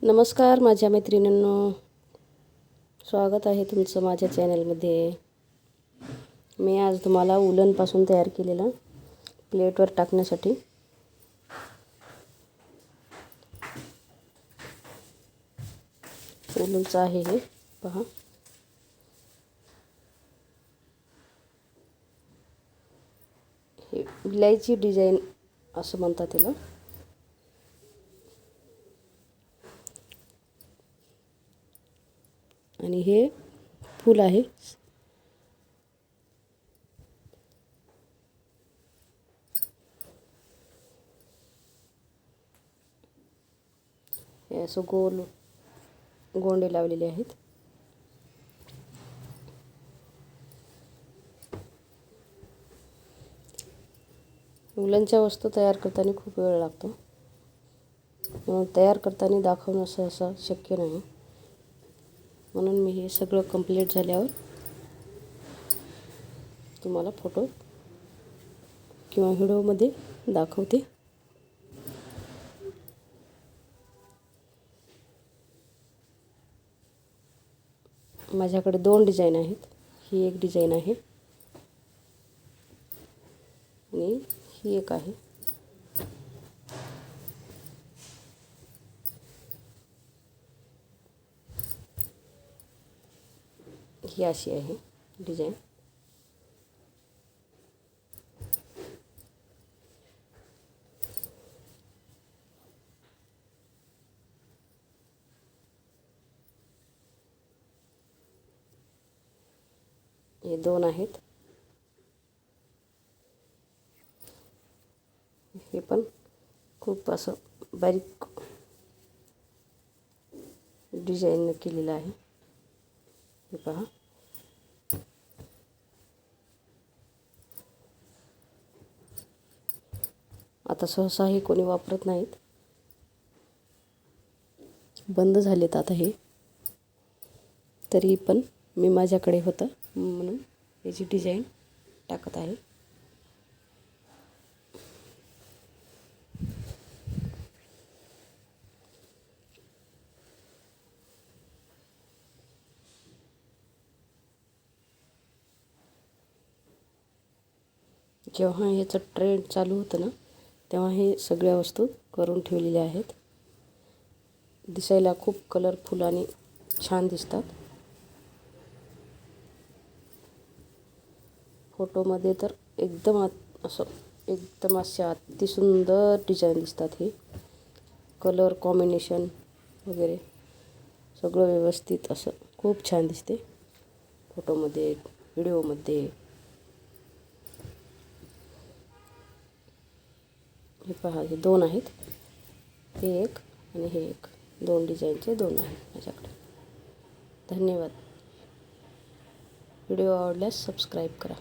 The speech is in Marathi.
नमस्कार माझ्या मैत्रिणींनो, स्वागत आहे तुमचं माझ्या चॅनलमध्ये। मी आज तुम्हाला उलनपासून तयार केलेला प्लेटवर टाकण्यासाठी उलनचं आहे हे पहा। हे विलायची डिझाइन असं म्हणतात त्याला। आणि हे फूल आहे। हे असं गोल गोंडे लावलेले आहेत। उलनच्या वस्तू तयार करताना खूप वेळ लागतो, म्हणून तयार करताना दाखवणं सहसा शक्य नाही। म्हणून मी हे सगळं कंप्लीट झाल्यावर तुम्हाला फोटो किंवा व्हिडिओमध्ये दाखवते। माझ्याकडे दोन डिझाइन आहेत। ही एक डिझाइन आहे आणि ही एक आहे। ही अशी आहे डिझाइन। हे दोन आहेत। हे पण खूप असं बारीक डिझाइन केलेलं आहे। हे पहा, आता सहसा हे कोणी वापरत नाहीत, बंद झालेत आता हे। तरी पण मी माझ्याकडे होतं म्हणून याची डिझाइन टाकत आहे। जेव्हा याचं ट्रेंड चालू होतं ना, तेव्हा हे सगळ्या वस्तू करून ठेवलेल्या आहेत। दिसायला खूप कलरफुल आणि छान दिसतात। फोटोमध्ये तर एकदम अशा अतिसुंदर डिझाइन दिसतात। हे कलर कॉम्बिनेशन वगैरे सगळं व्यवस्थित असं खूप छान दिसते फोटोमध्ये, व्हिडिओमध्ये। हे पहा, हे दोन आहेत। हे एक आणि हे एक, दोन डिझाइनचे दोन आहेत माझ्याकडे। धन्यवाद। व्हिडिओ आवडल्यास सबस्क्राईब करा।